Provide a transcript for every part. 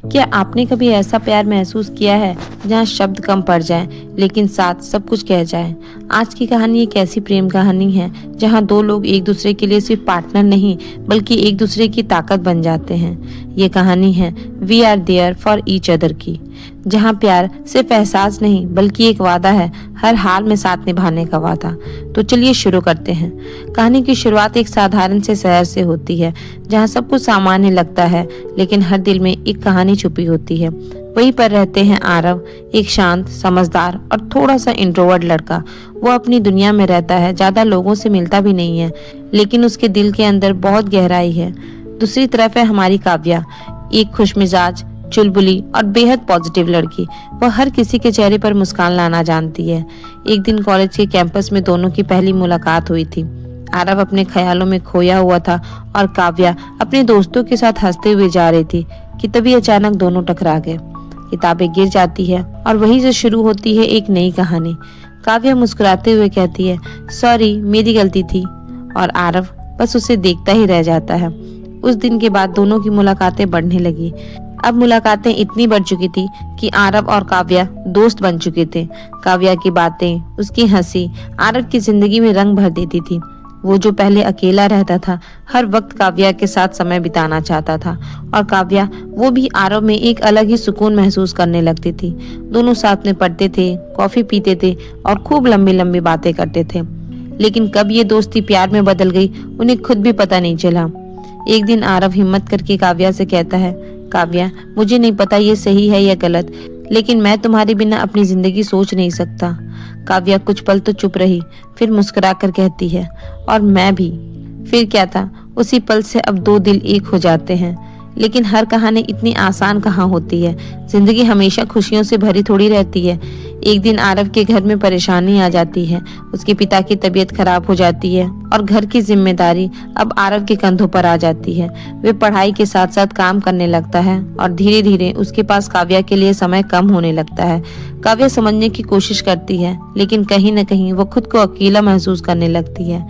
क्या आपने कभी ऐसा प्यार महसूस किया है जहाँ शब्द कम पड़ जाएं, लेकिन साथ सब कुछ कह जाएं? आज की कहानी एक ऐसी प्रेम कहानी है जहाँ दो लोग एक दूसरे के लिए सिर्फ पार्टनर नहीं बल्कि एक दूसरे की ताकत बन जाते हैं। ये कहानी है we are there for each other की, जहाँ प्यार सिर्फ एहसास नहीं बल्कि एक वादा है, हर हाल में साथ निभाने का वादा। तो चलिए शुरू करते हैं। कहानी की शुरुआत एक साधारण से शहर से होती है जहाँ सब कुछ सामान्य लगता है, लेकिन हर दिल में एक कहानी छुपी होती है। वहीं पर रहते हैं आरव, एक शांत, समझदार और थोड़ा सा इंट्रोवर्ट लड़का। वो अपनी दुनिया में रहता है, ज्यादा लोगों से मिलता भी नहीं है, लेकिन उसके दिल के अंदर बहुत गहराई है। दूसरी तरफ है हमारी काव्या, एक खुशमिजाज, चुलबुली और बेहद पॉजिटिव लड़की। वह हर किसी के चेहरे पर मुस्कान लाना जानती है। एक दिन कॉलेज के कैंपस में दोनों की पहली मुलाकात हुई थी। आरव अपने ख्यालों में खोया हुआ था और काव्या अपने दोस्तों के साथ हंसते हुए जा रही थी कि तभी अचानक दोनों टकरा गए। किताबें गिर जाती है और वहीं से शुरू होती है एक नई कहानी। काव्या मुस्कुराते हुए कहती है, सॉरी मेरी गलती थी, और आरव बस उसे देखता ही रह जाता है। उस दिन के बाद दोनों की मुलाकातें बढ़ने लगी। अब मुलाकातें इतनी बढ़ चुकी थी कि आरव और काव्या दोस्त बन चुके थे। काव्या की बातें, उसकी हंसी आरव की जिंदगी में रंग भर देती थी। वो जो पहले अकेला रहता था, हर वक्त काव्या के साथ समय बिताना चाहता था, और काव्या वो भी आरव में एक अलग ही सुकून महसूस करने लगती थी। दोनों साथ में पढ़ते थे, कॉफी पीते थे और खूब लंबी लंबी बातें करते थे। लेकिन कब ये दोस्ती प्यार में बदल गई, उन्हें खुद भी पता नहीं चला। एक दिन आरव हिम्मत करके काव्या से कहता है, काव्या मुझे नहीं पता ये सही है या गलत, लेकिन मैं तुम्हारे बिना अपनी जिंदगी सोच नहीं सकता। काव्या कुछ पल तो चुप रही, फिर मुस्कुरा कर कहती है, और मैं भी। फिर क्या था, उसी पल से अब दो दिल एक हो जाते हैं। लेकिन हर कहानी इतनी आसान कहाँ होती है। जिंदगी हमेशा खुशियों से भरी थोड़ी रहती है। एक दिन आरव के घर में परेशानी आ जाती है। उसके पिता की तबीयत खराब हो जाती है और घर की जिम्मेदारी अब आरव के कंधों पर आ जाती है। वे पढ़ाई के साथ साथ काम करने लगता है और धीरे धीरे उसके पास काव्या के लिए समय कम होने लगता है। काव्या समझने की कोशिश करती है, लेकिन कहीं न कहीं वो खुद को अकेला महसूस करने लगती है।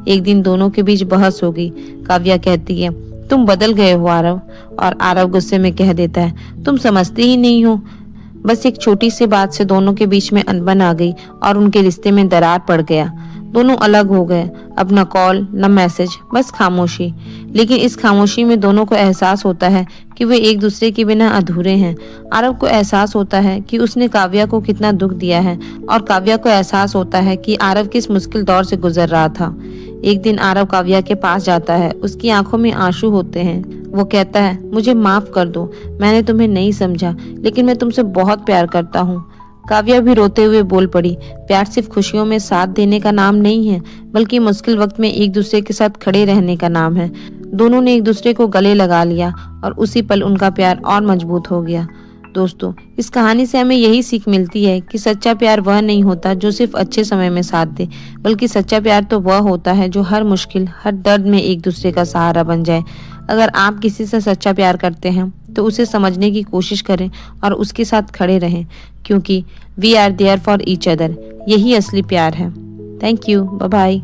एक दिन दोनों के बीच बहस हो गई। काव्या कहती है, तुम बदल गए हो आरव, और आरव गुस्से में कह देता है, तुम समझते ही नहीं हो। बस एक छोटी सी बात से दोनों के बीच में अनबन आ गई और उनके रिश्ते में दरार पड़ गया। दोनों अलग हो गए। अब न कॉल न मैसेज, बस खामोशी। लेकिन इस खामोशी में दोनों को एहसास होता है कि वे एक दूसरे के बिना अधूरे हैं। आरव को एहसास होता है कि उसने काव्या को कितना दुख दिया है, और काव्या को एहसास होता है कि आरव किस मुश्किल दौर से गुजर रहा था। एक दिन आरव काव्या के पास जाता है। उसकी आंखों में आंसू होते हैं। वो कहता है, मुझे माफ कर दो, मैंने तुम्हें नहीं समझा, लेकिन मैं तुमसे बहुत प्यार करता हूँ। काव्या भी रोते हुए बोल पड़ी, प्यार सिर्फ खुशियों में साथ देने का नाम नहीं है, बल्कि मुश्किल वक्त में एक दूसरे के साथ खड़े रहने का नाम है। दोनों ने एक दूसरे को गले लगा लिया और उसी पल उनका प्यार और मजबूत हो गया। दोस्तों, इस कहानी से हमें यही सीख मिलती है कि सच्चा प्यार वह नहीं होता जो सिर्फ अच्छे समय में साथ दे, बल्कि सच्चा प्यार तो वह होता है जो हर मुश्किल, हर दर्द में एक दूसरे का सहारा बन जाए। अगर आप किसी से सच्चा प्यार करते हैं तो उसे समझने की कोशिश करें और उसके साथ खड़े रहें, क्योंकि we are there for each other, यही असली प्यार है। Thank you, bye bye.